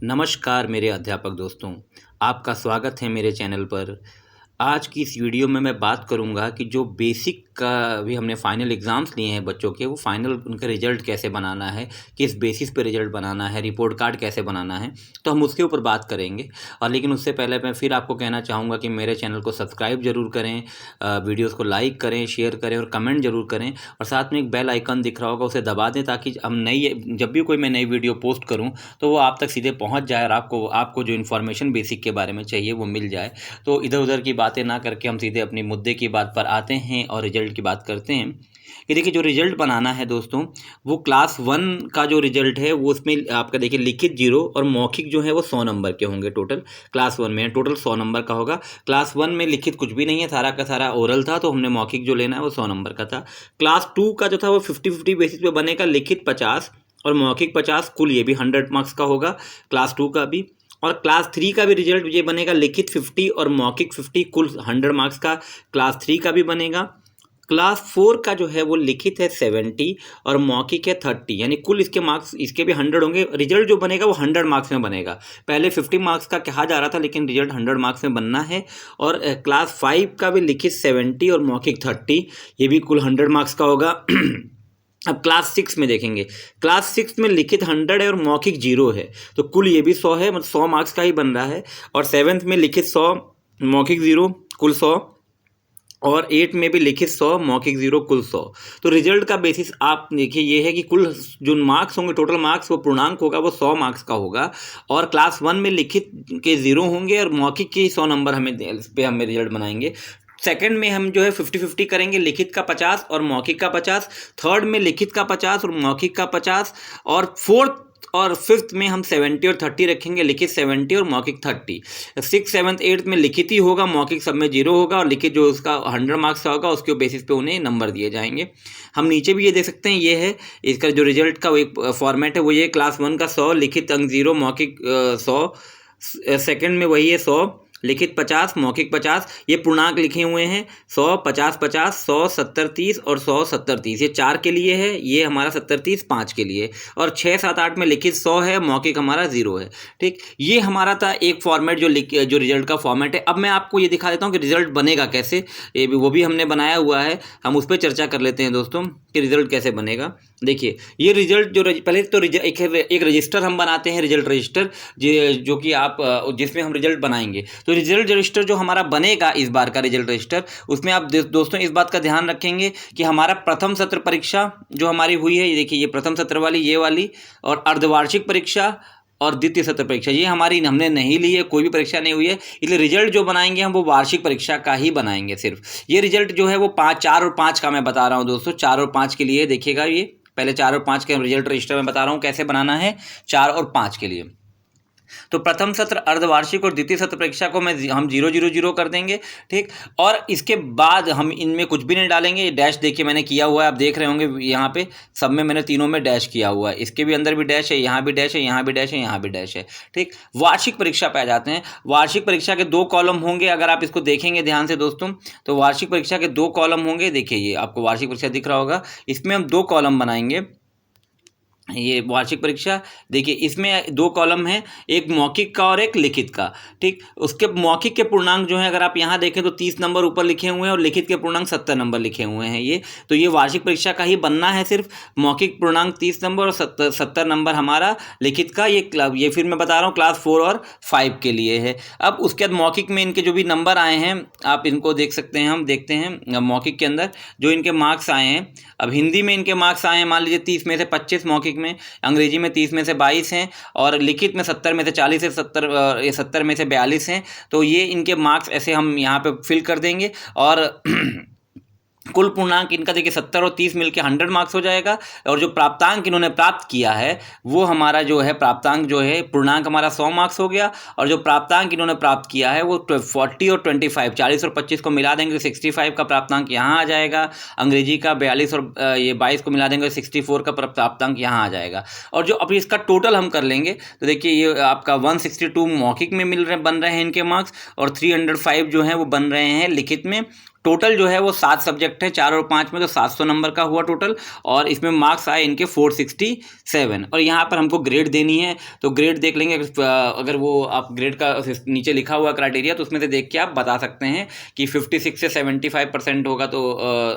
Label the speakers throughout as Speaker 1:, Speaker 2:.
Speaker 1: नमस्कार मेरे अध्यापक दोस्तों, आपका स्वागत है मेरे चैनल पर। आज की इस वीडियो में मैं बात करूंगा कि जो बेसिक का अभी हमने फाइनल एग्ज़ाम्स लिए हैं बच्चों के, वो फाइनल उनका रिज़ल्ट कैसे बनाना है, किस बेसिस पे रिज़ल्ट बनाना है, रिपोर्ट कार्ड कैसे बनाना है, तो हम उसके ऊपर बात करेंगे। और लेकिन उससे पहले मैं फिर आपको कहना चाहूँगा कि मेरे चैनल को सब्सक्राइब ज़रूर करें, वीडियोज़ को लाइक करें, शेयर करें और कमेंट ज़रूर करें। और साथ में एक बेल आइकन दिख रहा होगा, उसे दबा दें ताकि हम जब भी कोई मैं नई वीडियो पोस्ट करूँ तो वो आप तक सीधे पहुँच जाए और आपको जो इन्फॉर्मेशन बेसिक के बारे में चाहिए वो मिल जाए। तो इधर उधर की बातें ना करके हम सीधे अपने मुद्दे की बात पर आते हैं और रिजल्ट की बात करते हैं। कि देखिए, जो रिजल्ट बनाना है दोस्तों, वो क्लास 1 का जो रिजल्ट है वो उसमें आपका देखिए लिखित 0 और मौखिक जो है वो 100 नंबर के होंगे। टोटल क्लास 1 में टोटल 100 नंबर का होगा। क्लास 1 में लिखित कुछ भी नहीं है, सारा का सारा ओरल था, तो हमने मौखिक जो लेना है वो 100 नंबर का था। क्लास 2 का जो था वो 50-50 बेसिस पे बनेगा, लिखित 50 और मौखिक 50, कुल ये भी 100 मार्क्स का होगा क्लास 2 का भी। और क्लास 3 का भी रिजल्ट ये बनेगा, लिखित 50 और मौखिक 50, कुल 100 मार्क्स का क्लास 3 का भी बनेगा। क्लास 4 का जो है वो लिखित है 70 और मौखिक है 30, यानी कुल इसके मार्क्स इसके भी 100 होंगे। रिजल्ट जो बनेगा वो 100 मार्क्स में बनेगा। पहले 50 मार्क्स का कहा जा रहा था, लेकिन रिजल्ट 100 मार्क्स में बनना है। और क्लास 5 का भी लिखित 70 और मौखिक 30, ये भी कुल 100 मार्क्स का होगा। अब क्लास 6 में देखेंगे, क्लास 6 में लिखित 100 है और मौखिक 0 है, तो कुल ये भी 100 है, मतलब 100 मार्क्स का ही बन रहा है। और 7th में लिखित 100, मौखिक 0, कुल 100। और 8 में भी लिखित 100, मौखिक 0, कुल 100। तो रिजल्ट का बेसिस आप देखिए ये है कि कुल जो मार्क्स होंगे, टोटल मार्क्स, वो पूर्णांक होगा, वो 100 मार्क्स का होगा। और क्लास 1 में लिखित के 0 होंगे और मौखिक के 100 नंबर हमें इस पे हमें रिजल्ट बनाएंगे। सेकंड में हम जो है 50-50 करेंगे, लिखित का 50 और मौखिक का 50। थर्ड में लिखित का 50 और मौखिक का 50। और फोर्थ और फिफ्थ में हम 70 और 30 रखेंगे, लिखित 70 और मौखिक 30। 6, 7, 8 में लिखित ही होगा, मौखिक सब में 0 होगा, और लिखित जो उसका 100 मार्क्स का होगा उसके बेसिस पे उन्हें नंबर दिए जाएंगे। हम नीचे भी ये देख सकते हैं, ये है इसका जो रिजल्ट का एक फॉर्मेट है, वो ये क्लास 1 का 100, लिखित अंक 0, मौखिक 100। सेकंड में वही है 100, लिखित 50, मौखिक 50। ये पूर्णांक लिखे हुए हैं 100, 50, 50, 100, 70, 30 और 100, 70, 30। ये 4 के लिए है, ये हमारा 70, 30 5 के लिए। और 6, 7, 8 में लिखित 100 है, मौखिक हमारा 0 है। ठीक, ये हमारा था एक फॉर्मेट जो रिजल्ट का फॉर्मेट है। अब मैं आपको ये दिखा देता हूँ कि रिजल्ट बनेगा कैसे, वो भी हमने बनाया हुआ है, हम उस पर चर्चा कर लेते हैं दोस्तों कि रिजल्ट कैसे बनेगा। देखिए, ये रिजल्ट पहले तो एक रजिस्टर हम बनाते हैं, रिजल्ट रजिस्टर, जो कि आप जिसमें हम रिजल्ट बनाएंगे। तो रिजल्ट रजिस्टर जो हमारा बनेगा इस बार का रिजल्ट रजिस्टर, उसमें आप दोस्तों इस बात का ध्यान रखेंगे कि हमारा प्रथम सत्र परीक्षा जो हमारी हुई है, ये देखिए, ये प्रथम सत्र वाली, ये वाली, और अर्धवार्षिक परीक्षा और द्वितीय सत्र परीक्षा, ये हमारी हमने नहीं ली है, कोई भी परीक्षा नहीं हुई है, इसलिए रिजल्ट जो बनाएंगे हम वो वार्षिक परीक्षा का ही बनाएंगे सिर्फ। ये रिजल्ट जो है वो 5, 4 और 5 का मैं बता रहा हूँ दोस्तों, 4 और 5 के लिए देखिएगा। ये पहले 4 और 5 के रिजल्ट रजिस्टर में बता रहा हूँ कैसे बनाना है 4 और 5 के लिए। तो प्रथम सत्र अर्धवार्षिक और द्वितीय सत्र परीक्षा को हम 000 कर देंगे। ठीक, और इसके बाद हम इनमें कुछ भी नहीं डालेंगे। ये डैश देखिए मैंने किया हुआ है, आप देख रहे होंगे यहाँ पे सब में मैंने तीनों में डैश किया हुआ है। इसके भी अंदर भी डैश है, यहाँ भी डैश है, यहाँ भी डैश है, यहाँ भी डैश है। ठीक, वार्षिक परीक्षा पे आ जाते हैं। वार्षिक परीक्षा के 2 कॉलम होंगे, अगर आप इसको देखेंगे ध्यान से दोस्तों, तो वार्षिक परीक्षा के 2 कॉलम होंगे। देखिए, ये आपको वार्षिक परीक्षा दिख रहा होगा, इसमें हम 2 कॉलम बनाएंगे। ये वार्षिक परीक्षा देखिए, इसमें 2 कॉलम हैं, एक मौखिक का और एक लिखित का। ठीक, उसके मौखिक के पूर्णांक जो है, अगर आप यहाँ देखें तो 30 नंबर ऊपर लिखे हुए हैं और लिखित के पूर्णांक 70 नंबर लिखे हुए हैं। ये तो ये वार्षिक परीक्षा का ही बनना है सिर्फ। मौखिक पूर्णांक 30 नंबर और 70 नंबर हमारा लिखित का। ये फिर मैं बता रहा हूँ क्लास 4 और 5 के लिए है। अब उसके बाद मौखिक में इनके जो भी नंबर आए हैं आप इनको देख सकते हैं। हम देखते हैं मौखिक के अंदर जो इनके मार्क्स आए हैं। अब हिंदी में इनके मार्क्स आए हैं, मान लीजिए 30 में से 25 मौखिक में, अंग्रेजी में 30 में से 22 हैं, और लिखित में 70 में से 40 है, 70 में से 42 हैं। तो ये इनके मार्क्स ऐसे हम यहाँ पे फिल कर देंगे। और कुल पूर्णांक इनका देखिए 70 और 30 मिलकर 100 मार्क्स हो जाएगा। और जो प्राप्तांक इन्होंने प्राप्त किया है वो हमारा जो है प्राप्तांक जो है पूर्णांक हमारा 100 मार्क्स हो गया। और जो प्राप्तांक इन्होंने प्राप्त किया है वो 40 और 25, 40 और 25 को मिला देंगे 65 का प्राप्तांक यहाँ आ जाएगा। अंग्रेजी का 42 और ये 22 को मिला देंगे 64 का प्राप्तांक यहाँ आ जाएगा। और जो अभी इसका टोटल हम कर लेंगे तो देखिए ये आपका 162 मौखिक में बन रहे हैं इनके मार्क्स, और 305 जो हैं वो बन रहे हैं लिखित में। टोटल जो है वो 7 सब्जेक्ट है, 4 और 5 में, तो 700 नंबर का हुआ टोटल। और इसमें मार्क्स आए इनके 467। और यहाँ पर हमको ग्रेड देनी है, तो ग्रेड देख लेंगे। अगर वो आप ग्रेड का नीचे लिखा हुआ क्राइटेरिया, तो उसमें से देख के आप बता सकते हैं कि 56 से 75% होगा तो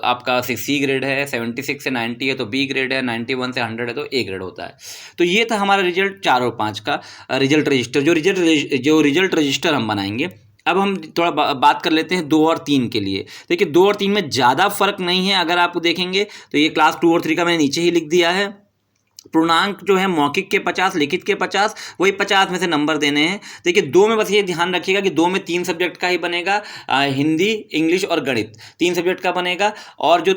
Speaker 1: आपका सी ग्रेड है, 76 से 90 है तो बी ग्रेड है, 91 से 100 है तो ए ग्रेड होता है। तो ये था हमारा रिजल्ट 4 और 5 का रिजल्ट रजिस्टर। जो रिजल्ट रजिस्टर हम बनाएंगे। अब हम थोड़ा बात कर लेते हैं 2 और 3 के लिए। देखिए 2 और 3 में ज़्यादा फर्क नहीं है, अगर आप देखेंगे तो ये क्लास 2 और 3 का मैंने नीचे ही लिख दिया है। पूर्णांक जो है मौखिक के 50, लिखित के 50, वही 50 में से नंबर देने हैं। देखिए 2 में बस ये ध्यान रखिएगा कि 2 में 3 सब्जेक्ट का ही बनेगा, हिंदी, इंग्लिश और गणित 3 सब्जेक्ट का बनेगा। और जो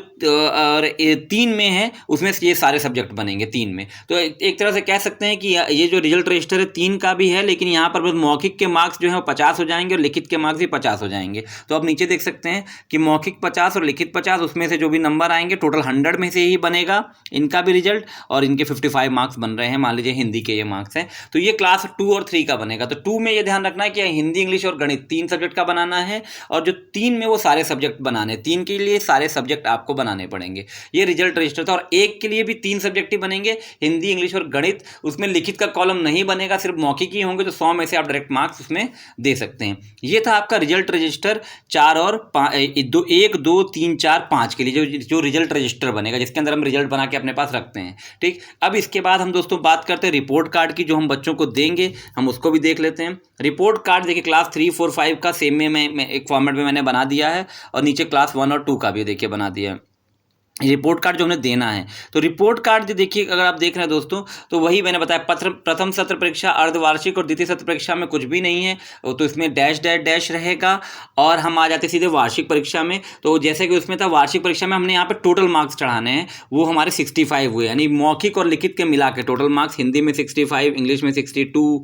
Speaker 1: 3 में है उसमें ये सारे सब्जेक्ट बनेंगे 3 में। तो एक तरह से कह सकते हैं कि ये जो रिजल्ट रजिस्टर है 3 का भी है, लेकिन यहाँ पर बस मौखिक के मार्क्स जो है वो 50 हो जाएंगे और लिखित के मार्क्स भी 50 हो जाएंगे। तो आप नीचे देख सकते हैं कि मौखिक 50 और लिखित 50, उसमें से जो भी नंबर आएंगे टोटल 100 में से ही बनेगा इनका भी रिजल्ट। और इनके 55 मार्क्स बन रहे हैं, मान लीजिए हिंदी के ये मार्क्स हैं, तो ये क्लास 2 और 3 का बनेगा। तो 2 में ये ध्यान रखना है कि हिंदी, इंग्लिश और गणित 3 सब्जेक्ट का बनाना है, और जो 3 में वो सारे सब्जेक्ट बनाने, 3 के लिए सारे सब्जेक्ट आपको बनाने पड़ेंगे। ये रिजल्ट रजिस्टर था। और 1 के लिए भी 3 सब्जेक्ट ही बनेंगे, हिंदी, इंग्लिश और गणित। उसमें लिखित का कॉलम नहीं बनेगा, सिर्फ मौखिक ही होंगे, तो 100 में से आप डायरेक्ट मार्क्स उसमें दे सकते हैं। ये था आपका रिजल्ट रजिस्टर 4 और 1, 2, 3, 4, 5 के लिए जो रिजल्ट रजिस्टर बनेगा, जिसके अंदर हम रिजल्ट बना के अपने पास रखते हैं। ठीक, अब इसके बाद हम दोस्तों बात करते हैं रिपोर्ट कार्ड की, जो हम बच्चों को देंगे, हम उसको भी देख लेते हैं। रिपोर्ट कार्ड देखिए क्लास 3, 4, 5 का सेम में मैं एक फॉर्मेट में मैंने बना दिया है, और नीचे क्लास 1 और 2 का भी देखिए बना दिया है। रिपोर्ट कार्ड जो हमें देना है, तो रिपोर्ट कार्ड जो देखिए अगर आप देख रहे हैं दोस्तों, तो वही मैंने बताया, प्रथम सत्र परीक्षा, अर्धवार्षिक और द्वितीय सत्र परीक्षा में कुछ भी नहीं है, तो इसमें डैश डैश डैश रहेगा। और हम आ जाते सीधे वार्षिक परीक्षा में। तो जैसे कि उसमें था वार्षिक परीक्षा में हमने यहाँ पे टोटल मार्क्स चढ़ाने हैं, वो हमारे 65 हुए, यानी मौखिक और लिखित के मिला के टोटल मार्क्स। हिंदी में 65, इंग्लिश में 62,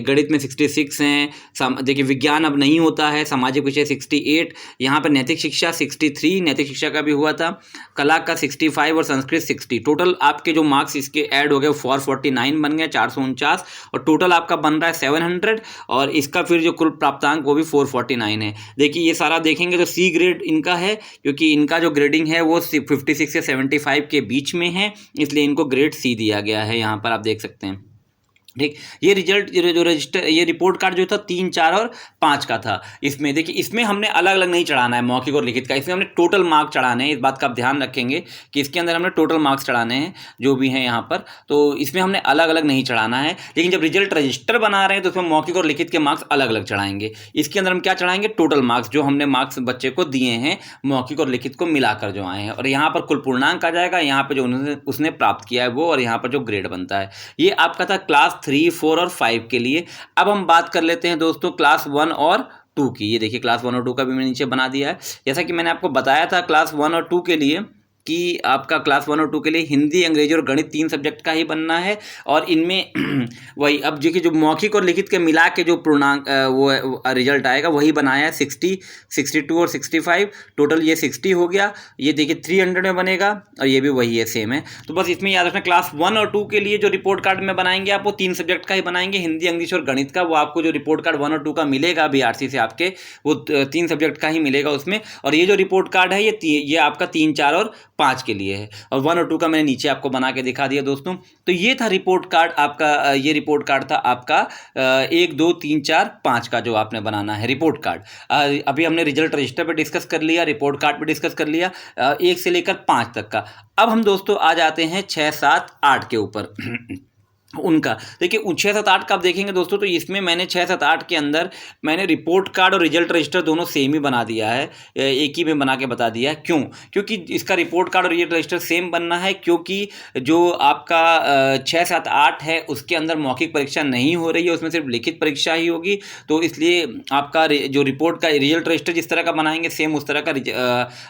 Speaker 1: गणित में 66 हैं। देखिए विज्ञान अब नहीं होता है, सामाजिक विषय 68, यहाँ पर नैतिक शिक्षा 63, नैतिक शिक्षा का भी हुआ था, कला का 65 और संस्कृत 60। टोटल आपके जो मार्क्स इसके ऐड हो गए 449 बन गए, 449, और टोटल आपका बन रहा है 700। और इसका फिर जो कुल प्राप्तांक वो भी 449 है। देखिए ये सारा देखेंगे तो सी ग्रेड इनका है, क्योंकि इनका जो ग्रेडिंग है वो 56 से 75 के बीच में है, इसलिए इनको ग्रेड सी दिया गया है, यहाँ पर आप देख सकते हैं। ठीक, ये रिजल्ट जो रजिस्टर, ये रिपोर्ट कार्ड जो था 3, 4 और 5 का था। इसमें देखिए इसमें हमने अलग अलग नहीं चढ़ाना है मौखिक और लिखित का, इसमें हमने टोटल मार्क्स चढ़ाने हैं। इस बात का आप ध्यान रखेंगे कि इसके अंदर हमने टोटल मार्क्स चढ़ाने हैं जो भी हैं यहाँ पर, तो इसमें हमने अलग अलग नहीं चढ़ाना है। लेकिन जब रिजल्ट रजिस्टर बना रहे हैं तो उसमें मौखिक और लिखित के मार्क्स अलग अलग चढ़ाएंगे। इसके अंदर हम क्या चढ़ाएंगे, टोटल मार्क्स, जो हमने मार्क्स बच्चे को दिए हैं मौखिक और लिखित को मिलाकर जो आए हैं, और यहाँ पर कुल पूर्णांक आ जाएगा, यहाँ पर जो उसने प्राप्त किया है वो, और यहाँ पर जो ग्रेड बनता है। ये आपका था क्लास 3, 4 और 5 के लिए। अब हम बात कर लेते हैं दोस्तों क्लास 1 और 2 की। ये देखिए क्लास 1 और 2 का भी मैंने नीचे बना दिया है। जैसा कि मैंने आपको बताया था क्लास 1 और 2 के लिए कि आपका क्लास 1 और 2 के लिए हिंदी, अंग्रेजी और गणित 3 सब्जेक्ट का ही बनना है। और इनमें वही अब देखिए जो मौखिक और लिखित के मिला के जो पूर्णांक वो रिजल्ट आएगा वही बनाया है, 60, 62 और 65, टोटल ये 60 हो गया। ये देखिए 300 में बनेगा, और ये भी वही है, सेम है। तो बस इसमें याद रखना क्लास 1 और 2 के लिए जो रिपोर्ट कार्ड में बनाएंगे आप, वो 3 सब्जेक्ट का ही बनाएंगे, हिंदी, इंग्लिश और गणित का। वो आपको जो रिपोर्ट कार्ड 1 और 2 का मिलेगा BRC से आपके, वो 3 सब्जेक्ट का ही मिलेगा उसमें। और ये जो रिपोर्ट कार्ड है ये आपका 3, 4 और 5 के लिए है, और 1 और 2 का मैंने नीचे आपको बना के दिखा दिया दोस्तों। तो ये था रिपोर्ट कार्ड आपका, ये रिपोर्ट कार्ड था आपका 1, 2, 3, 4, 5 का जो आपने बनाना है रिपोर्ट कार्ड। अभी हमने रिजल्ट रजिस्टर पे डिस्कस कर लिया, रिपोर्ट कार्ड पे डिस्कस कर लिया, 1 से लेकर 5 तक का। अब हम दोस्तों आ जाते हैं 6, 7, 8 के ऊपर उनका। देखिए 6, 7, 8 का आप देखेंगे दोस्तों, तो इसमें मैंने 6, 7, 8 के अंदर मैंने रिपोर्ट कार्ड और रिजल्ट रजिस्टर दोनों सेम ही बना दिया है, एक ही में बना के बता दिया है। क्यों? क्योंकि इसका रिपोर्ट कार्ड और रिजल्ट रजिस्टर सेम बनना है, क्योंकि जो आपका 6, 7, 8 है उसके अंदर मौखिक परीक्षा नहीं हो रही है, उसमें सिर्फ लिखित परीक्षा ही होगी। तो इसलिए आपका जो रिपोर्ट का रिजल्ट रजिस्टर जिस तरह का बनाएंगे सेम उस तरह का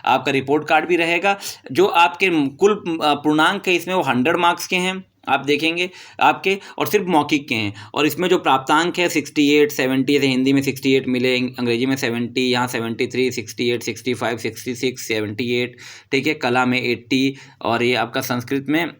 Speaker 1: आपका रिपोर्ट कार्ड भी रहेगा। जो आपके कुल पूर्णांक है इसमें वो 100 मार्क्स के हैं, आप देखेंगे आपके, और सिर्फ मौखिक के हैं। और इसमें जो प्राप्तांक है 68, 70, जैसे हिंदी में 68 मिले, अंग्रेजी में 70, यहाँ 73, 68, 65, 66, 78, ठीक है, कला में 80, और ये आपका संस्कृत में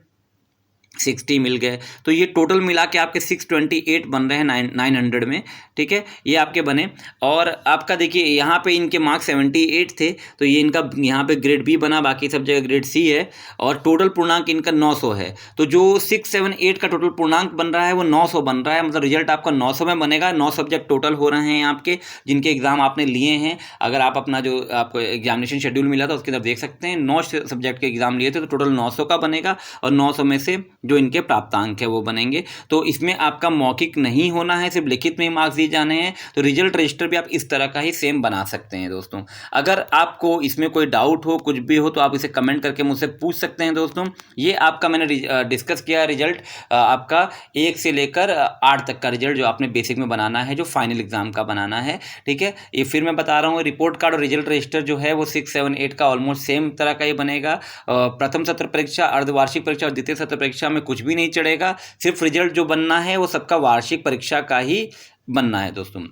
Speaker 1: 60 मिल गए, तो ये टोटल मिला के आपके 628 बन रहे हैं 900 में, ठीक है, ये आपके बने। और आपका देखिए यहाँ पे इनके मार्क्स 78 थे, तो ये इनका यहाँ पे ग्रेड बी बना, बाकी सब जगह ग्रेड सी है, और टोटल पूर्णांक इनका 900 है। तो जो 678 का टोटल पूर्णांक बन रहा है वो 900 बन रहा है, मतलब रिजल्ट आपका 900 में बनेगा। 9 सब्जेक्ट टोटल हो रहे हैं आपके, जिनके एग्जाम आपने लिए हैं। अगर आप अपना जो आपको एग्जामिनेशन शेड्यूल मिला था उसके अंदर देख सकते हैं, 9 सब्जेक्ट के एग्जाम लिए थे, तो टोटल 900 का बनेगा, और 900 में से जो इनके प्राप्तांक है वो बनेंगे। तो इसमें आपका मौखिक नहीं होना है, सिर्फ लिखित में ही मार्क्स दिए जाने हैं। तो रिजल्ट रजिस्टर भी आप इस तरह का ही सेम बना सकते हैं दोस्तों। अगर आपको इसमें कोई डाउट हो, कुछ भी हो, तो आप इसे कमेंट करके मुझसे पूछ सकते हैं दोस्तों। ये आपका मैंने डिस्कस किया रिजल्ट, आपका 1 से लेकर 8 तक का रिजल्ट जो आपने बेसिक में बनाना है, जो फाइनल एग्जाम का बनाना है, ठीक है। ये फिर मैं बता रहा हूँ, रिपोर्ट कार्ड और रिजल्ट रजिस्टर जो है वो 6, 7, 8 का ऑलमोस्ट सेम तरह का ही बनेगा। प्रथम सत्र परीक्षा, अर्धवार्षिक परीक्षा और द्वितीय सत्र परीक्षा में कुछ भी नहीं चढ़ेगा, सिर्फ रिजल्ट जो बनना है वो सबका वार्षिक परीक्षा का ही बनना है दोस्तों।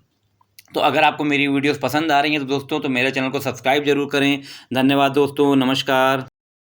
Speaker 1: तो अगर आपको मेरी वीडियोस पसंद आ रही हैं तो दोस्तों, तो मेरे चैनल को सब्सक्राइब जरूर करें। धन्यवाद दोस्तों, नमस्कार।